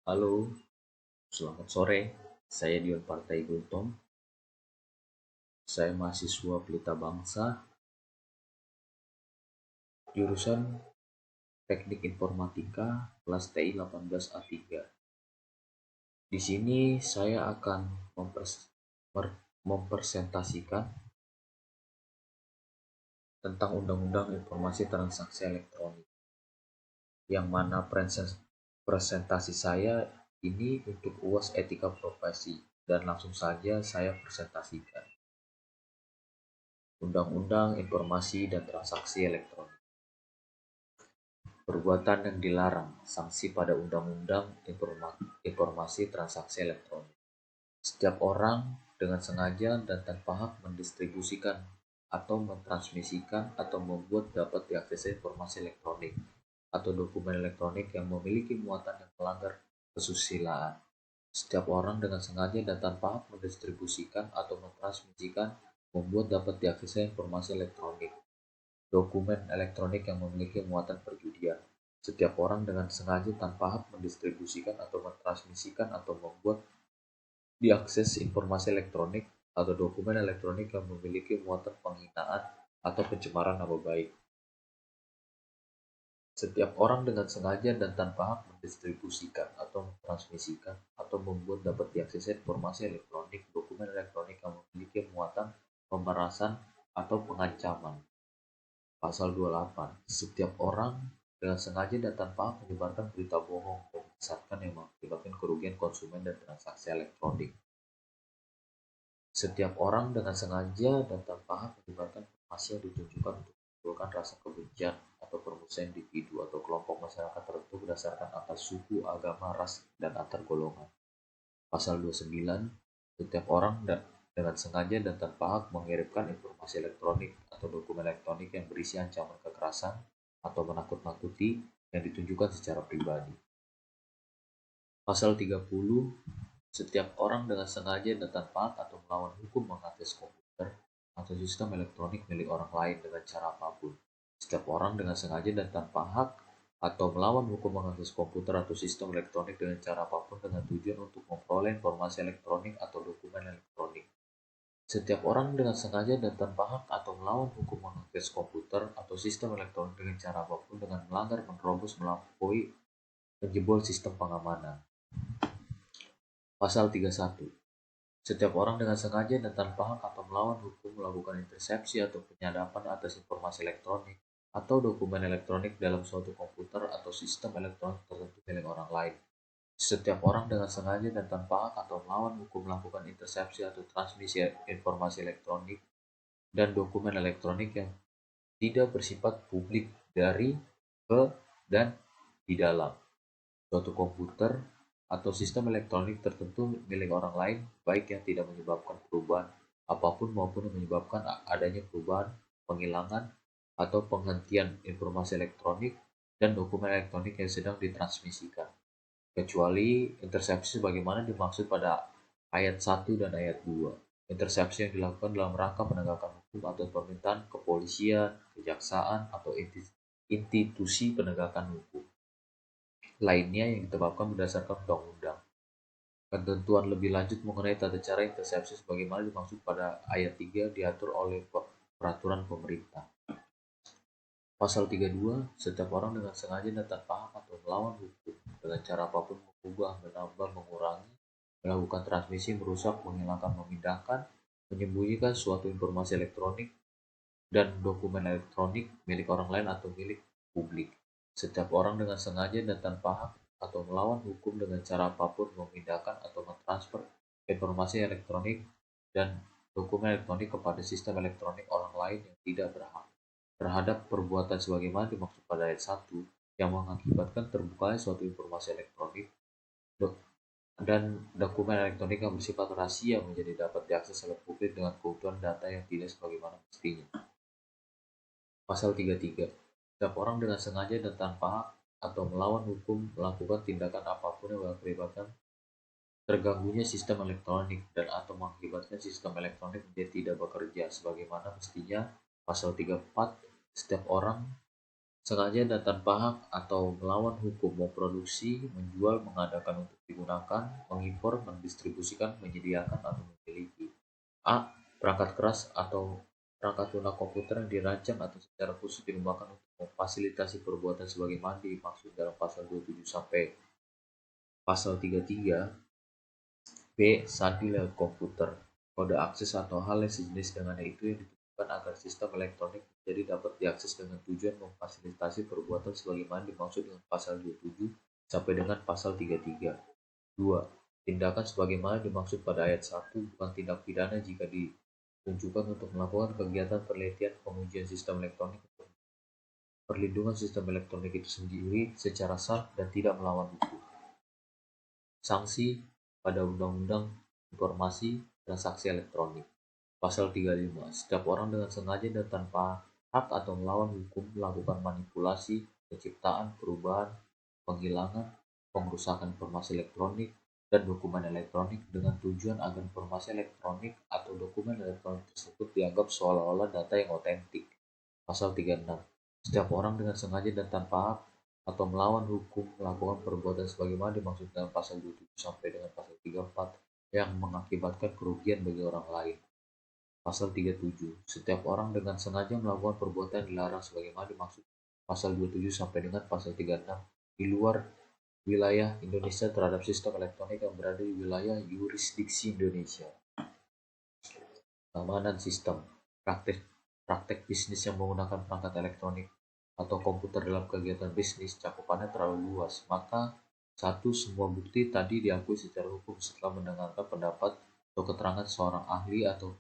Halo, selamat sore. Saya Dion Partai Gultom. Saya mahasiswa Pelita Bangsa, jurusan Teknik Informatika, kelas TI 18A3. Di sini saya akan mempresentasikan tentang Undang-Undang Informasi Transaksi Elektronik, yang mana presentasi saya ini untuk UAS Etika Profesi, dan langsung saja saya presentasikan. Undang-Undang Informasi dan Transaksi Elektronik. Perbuatan yang dilarang, sanksi pada Undang-Undang Informasi Transaksi Elektronik. Setiap orang dengan sengaja dan tanpa hak mendistribusikan atau mentransmisikan atau membuat dapat diakses informasi elektronik atau dokumen elektronik yang memiliki muatan yang melanggar kesusilaan. Setiap orang dengan sengaja dan tanpa hak mendistribusikan atau mentransmisikan, membuat dapat diakses informasi elektronik, dokumen elektronik yang memiliki muatan perjudian. Setiap orang dengan sengaja tanpa hak mendistribusikan atau mentransmisikan atau membuat diakses informasi elektronik atau dokumen elektronik yang memiliki muatan penghinaan atau pencemaran nama baik. Setiap orang dengan sengaja dan tanpa hak mendistribusikan atau mentransmisikan atau membuat dapat diakses informasi elektronik, dokumen elektronik yang memiliki muatan pemerasan atau pengancaman. Pasal 28. Setiap orang dengan sengaja dan tanpa hak menyebarkan berita bohong dan menyesatkan yang mengakibatkan kerugian konsumen dan transaksi elektronik. Setiap orang dengan sengaja dan tanpa hak menyebarkan informasi yang ditujukan untuk menimbulkan rasa kebencian atau permusuhan individu atau kelompok masyarakat tertentu berdasarkan atas suku, agama, ras, dan antar golongan. Pasal 29. Setiap orang dengan sengaja dan tanpa hak mengirimkan informasi elektronik atau dokumen elektronik yang berisi ancaman kekerasan atau menakut-nakuti yang ditunjukkan secara pribadi. Pasal 30. Setiap orang dengan sengaja dan tanpa hak atau melawan hukum mengakses komputer atau sistem elektronik milik orang lain dengan cara apapun. Setiap orang dengan sengaja dan tanpa hak atau melawan hukum mengakses komputer atau sistem elektronik dengan cara apapun dengan tujuan untuk memperoleh informasi elektronik atau dokumen elektronik. Setiap orang dengan sengaja dan tanpa hak atau melawan hukum mengakses komputer atau sistem elektronik dengan cara apapun dengan melanggar, menerobos, melampaui, menjebol sistem pengamanan. Pasal 31. Setiap orang dengan sengaja dan tanpa hak atau melawan hukum melakukan intersepsi atau penyadapan atas informasi elektronik atau dokumen elektronik dalam suatu komputer atau sistem elektronik tertentu milik orang lain. Setiap orang dengan sengaja dan tanpa hak atau melawan hukum melakukan intersepsi atau transmisi informasi elektronik dan dokumen elektronik yang tidak bersifat publik dari, ke, dan di dalam suatu komputer atau sistem elektronik tertentu milik orang lain, baik yang tidak menyebabkan perubahan apapun maupun yang menyebabkan adanya perubahan, penghilangan, atau penghentian informasi elektronik dan dokumen elektronik yang sedang ditransmisikan, kecuali intersepsi sebagaimana dimaksud pada ayat 1 dan ayat 2. Intersepsi yang dilakukan dalam rangka penegakan hukum atau permintaan kepolisian, kejaksaan, atau institusi penegakan hukum lainnya yang ditetapkan berdasarkan undang-undang. Ketentuan lebih lanjut mengenai tata cara intersepsi sebagaimana dimaksud pada ayat 3 diatur oleh peraturan pemerintah. Pasal 32. Setiap orang dengan sengaja dan tanpa hak atau melawan hukum dengan cara apapun mengubah, menambah, mengurangi, melakukan transmisi, merusak, menghilangkan, memindahkan, menyembunyikan suatu informasi elektronik dan dokumen elektronik milik orang lain atau milik publik. Setiap orang dengan sengaja dan tanpa hak atau melawan hukum dengan cara apapun memindahkan atau mentransfer informasi elektronik dan dokumen elektronik kepada sistem elektronik orang lain yang tidak berhak terhadap perbuatan sebagaimana dimaksud pada ayat 1 yang mengakibatkan terbukanya suatu informasi elektronik dan dokumen elektronik yang bersifat rahasia menjadi dapat diakses oleh publik dengan keutuhan data yang tidak sebagaimana mestinya. Pasal 33. Setiap orang dengan sengaja dan tanpa hak atau melawan hukum melakukan tindakan apapun yang mengakibatkan terganggunya sistem elektronik dan atau mengakibatkan sistem elektronik menjadi tidak bekerja sebagaimana mestinya. Pasal 34. Setiap orang sengaja dan tanpa hak atau melawan hukum memproduksi, menjual, mengadakan untuk digunakan, mengimpor, mendistribusikan, menyediakan, atau memiliki. A. Perangkat keras atau perangkat lunak komputer yang dirancang atau secara khusus dikembangkan untuk memfasilitasi perbuatan sebagaimana dimaksud dalam pasal 27 sampai pasal 33. B. Sandi lewat komputer, kode akses atau hal yang sejenis dengan itu yang ditentukan agar sistem elektronik menjadi dapat diakses dengan tujuan memfasilitasi perbuatan sebagaimana dimaksud dengan pasal 27 sampai dengan pasal 33. 2. Tindakan sebagaimana dimaksud pada ayat 1 bukan tindak pidana jika ditunjukkan untuk melakukan kegiatan penelitian pengujian sistem elektronik untuk perlindungan sistem elektronik itu sendiri secara sah dan tidak melawan hukum. Sanksi pada Undang-Undang Informasi Transaksi Elektronik. Pasal 35. Setiap orang dengan sengaja dan tanpa hak atau melawan hukum melakukan manipulasi, penciptaan, perubahan, penghilangan, pengrusakan informasi elektronik, dan dokumen elektronik dengan tujuan agar informasi elektronik atau dokumen elektronik tersebut dianggap seolah-olah data yang otentik. Pasal 36. Setiap orang dengan sengaja dan tanpa hak atau melawan hukum melakukan perbuatan sebagaimana dimaksud dalam pasal 27 sampai dengan pasal 34 yang mengakibatkan kerugian bagi orang lain. Pasal 37. Setiap orang dengan sengaja melakukan perbuatan yang dilarang sebagaimana dimaksud pasal 27 sampai dengan pasal 36 di luar wilayah Indonesia terhadap sistem elektronik yang berada di wilayah yurisdiksi Indonesia. Keamanan sistem. Praktek praktek bisnis yang menggunakan perangkat elektronik atau komputer dalam kegiatan bisnis cakupannya terlalu luas, maka satu, semua bukti tadi diakui secara hukum setelah mendengarkan pendapat atau keterangan seorang ahli atau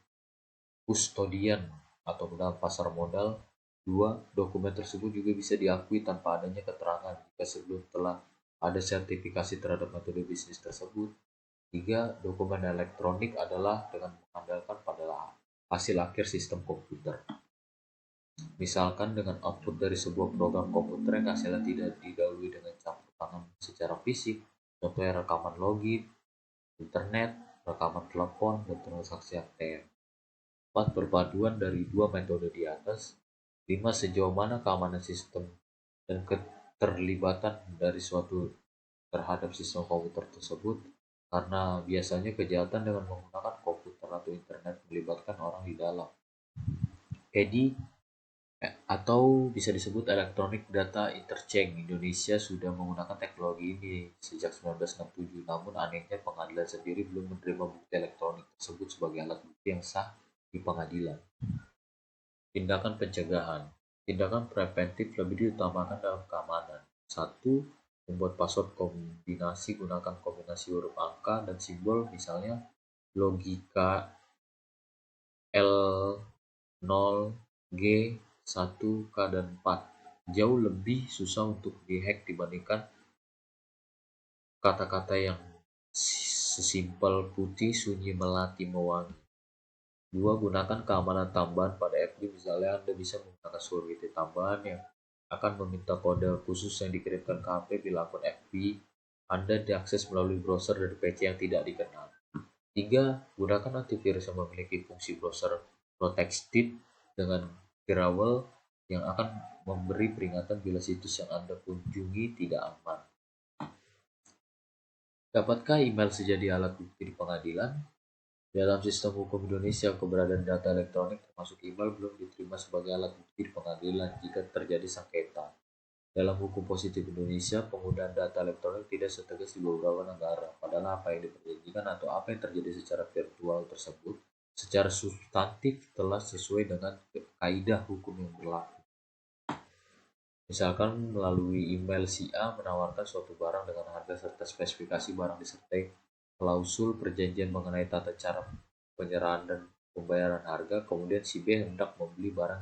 kustodian atau dalam pasar modal. 2. Dokumen tersebut juga bisa diakui tanpa adanya keterangan jika sebelum telah ada sertifikasi terhadap metode bisnis tersebut. 3. Dokumen elektronik adalah dengan mengandalkan pada hasil akhir sistem komputer. Misalkan dengan output dari sebuah program komputer yang hasilnya tidak didahului dengan campur tangan secara fisik, contohnya rekaman login, internet, rekaman telepon, dan transaksi ATM. 4. Perpaduan dari dua metode di atas. 5. Sejauh mana keamanan sistem dan keterlibatan dari suatu terhadap sistem komputer tersebut, karena biasanya kejahatan dengan menggunakan komputer atau internet melibatkan orang di dalam. EDI atau bisa disebut Electronic Data Interchange. Indonesia sudah menggunakan teknologi ini sejak 1967, namun anehnya pengadilan sendiri belum menerima bukti elektronik tersebut sebagai alat bukti yang sah di pengadilan. Tindakan pencegahan. Tindakan preventif lebih diutamakan dalam keamanan. 1. Membuat password kombinasi, gunakan kombinasi huruf angka dan simbol, misalnya logika L0, G, 1, K, dan 4. Jauh lebih susah untuk dihack dibandingkan kata-kata yang sesimpel putih, sunyi, melati, mewangi. 2. Gunakan keamanan tambahan pada FB, misalnya Anda bisa menggunakan security tambahan yang akan meminta kode khusus yang dikirimkan ke HP bila akun FB Anda diakses melalui browser dari PC yang tidak dikenal. 3. Gunakan antivirus yang memiliki fungsi browser protected dengan firewall yang akan memberi peringatan bila situs yang Anda kunjungi tidak aman. Dapatkah email menjadi alat bukti di pengadilan? Dalam sistem hukum Indonesia, keberadaan data elektronik termasuk email belum diterima sebagai alat bukti di pengadilan jika terjadi sengketa. Dalam hukum positif Indonesia, penggunaan data elektronik tidak setegas di beberapa negara, padahal apa yang diperjanjikan atau apa yang terjadi secara virtual tersebut secara substantif telah sesuai dengan kaidah hukum yang berlaku. Misalkan melalui email si A menawarkan suatu barang dengan harga serta spesifikasi barang disertai klausul perjanjian mengenai tata cara penyerahan dan pembayaran harga, kemudian si B hendak membeli barang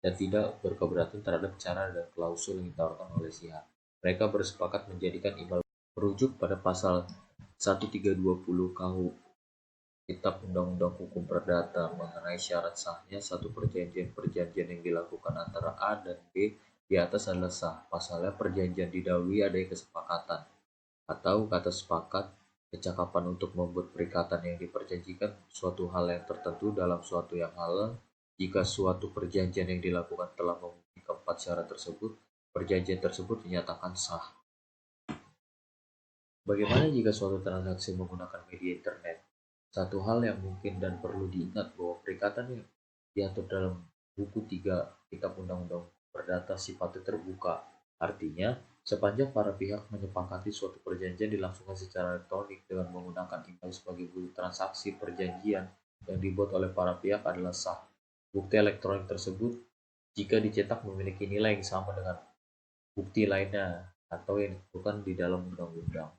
dan tidak berkeberatan terhadap cara dan klausul yang ditawarkan oleh si A. Mereka bersepakat menjadikan email merujuk pada pasal 1320 KUH Kitab Undang-Undang Hukum Perdata mengenai syarat sahnya satu perjanjian yang dilakukan antara A dan B di atas adalah sah. Pasalnya perjanjian didahului adanya kesepakatan atau kata sepakat, kecakapan untuk membuat perikatan yang diperjanjikan suatu hal yang tertentu dalam suatu yang halal. Jika suatu perjanjian yang dilakukan telah memenuhi keempat syarat tersebut, perjanjian tersebut dinyatakan sah. Bagaimana jika suatu transaksi menggunakan media internet? Satu hal yang mungkin dan perlu diingat bahwa perikatan yang diatur dalam buku 3 Kitab Undang-Undang Perdata sifatnya terbuka. Artinya, sepanjang para pihak menyepakati suatu perjanjian dilangsungkan secara elektronik dengan menggunakan email sebagai bukti transaksi perjanjian yang dibuat oleh para pihak adalah sah. Bukti elektronik tersebut jika dicetak memiliki nilai yang sama dengan bukti lainnya atau yang ditentukan di dalam undang-undang.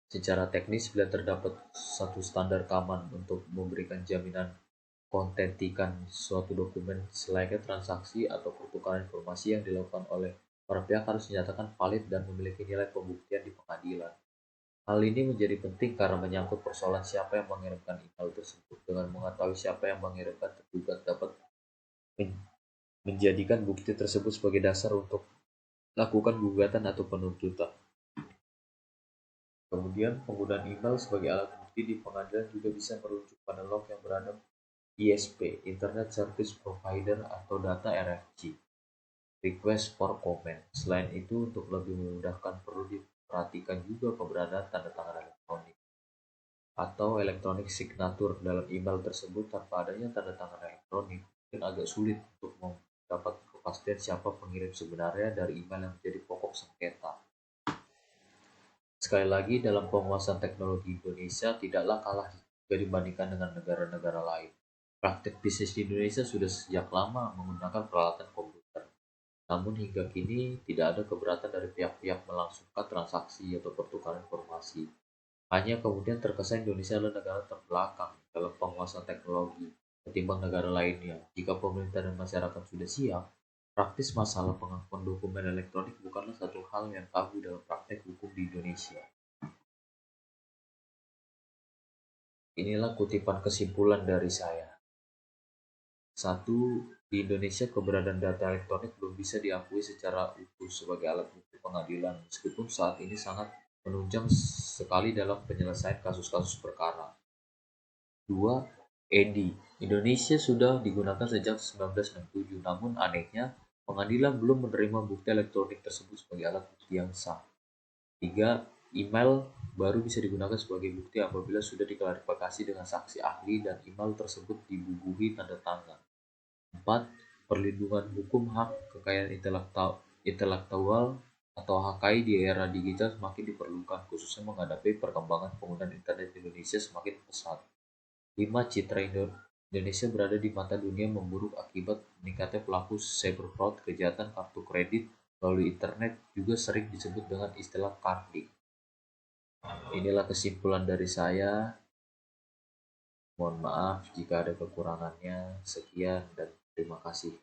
Secara teknis, bila terdapat satu standar keamanan untuk memberikan jaminan kontentikan suatu dokumen, selayaknya transaksi atau pertukaran informasi yang dilakukan oleh para pihak harus dinyatakan valid dan memiliki nilai pembuktian di pengadilan. Hal ini menjadi penting karena menyangkut persoalan siapa yang mengirimkan email tersebut. Dengan mengetahui siapa yang mengirimkan, tergugat dapat menjadikan bukti tersebut sebagai dasar untuk lakukan gugatan atau penuntutan. Kemudian, penggunaan email sebagai alat bukti di pengadilan juga bisa merujuk pada log yang berada ISP, Internet Service Provider atau data RFC, Request for Comment. Selain itu, untuk lebih memudahkan perlu diperhatikan juga keberadaan tanda tangan elektronik atau electronic signature dalam email tersebut. Tanpa adanya tanda tangan elektronik, mungkin agak sulit untuk mendapat kepastian siapa pengirim sebenarnya dari email yang menjadi pokok sengketa. Sekali lagi, dalam penguasaan teknologi Indonesia tidaklah kalah jika dibandingkan dengan negara-negara lain. Praktik bisnis di Indonesia sudah sejak lama menggunakan peralatan komputer. Namun hingga kini tidak ada keberatan dari pihak-pihak melangsungkan transaksi atau pertukaran informasi. Hanya kemudian terkesan Indonesia adalah negara terbelakang dalam penguasaan teknologi ketimbang negara lainnya. Jika pemerintah dan masyarakat sudah siap, praktis masalah pengakuan dokumen elektronik bukanlah satu hal yang tabu dalam praktek hukum di Indonesia. Inilah kutipan kesimpulan dari saya. 1. Di Indonesia keberadaan data elektronik belum bisa diakui secara utuh sebagai alat bukti pengadilan, meskipun saat ini sangat menunjang sekali dalam penyelesaian kasus-kasus perkara. 2. EDI. Indonesia sudah digunakan sejak 1967, namun anehnya pengadilan belum menerima bukti elektronik tersebut sebagai alat bukti yang sah. 3. Email baru bisa digunakan sebagai bukti apabila sudah diklarifikasi dengan saksi ahli dan email tersebut dibubuhi tanda tangan. 4. Perlindungan hukum hak kekayaan intelektual atau HKI di era digital semakin diperlukan, khususnya menghadapi perkembangan penggunaan internet di Indonesia semakin pesat. 5. Citra Indonesia berada di mata dunia memburuk akibat meningkatnya pelaku cyber fraud. Kejahatan kartu kredit melalui internet juga sering disebut dengan istilah carding. Inilah kesimpulan dari saya. Mohon maaf jika ada kekurangannya. Sekian dan terima kasih.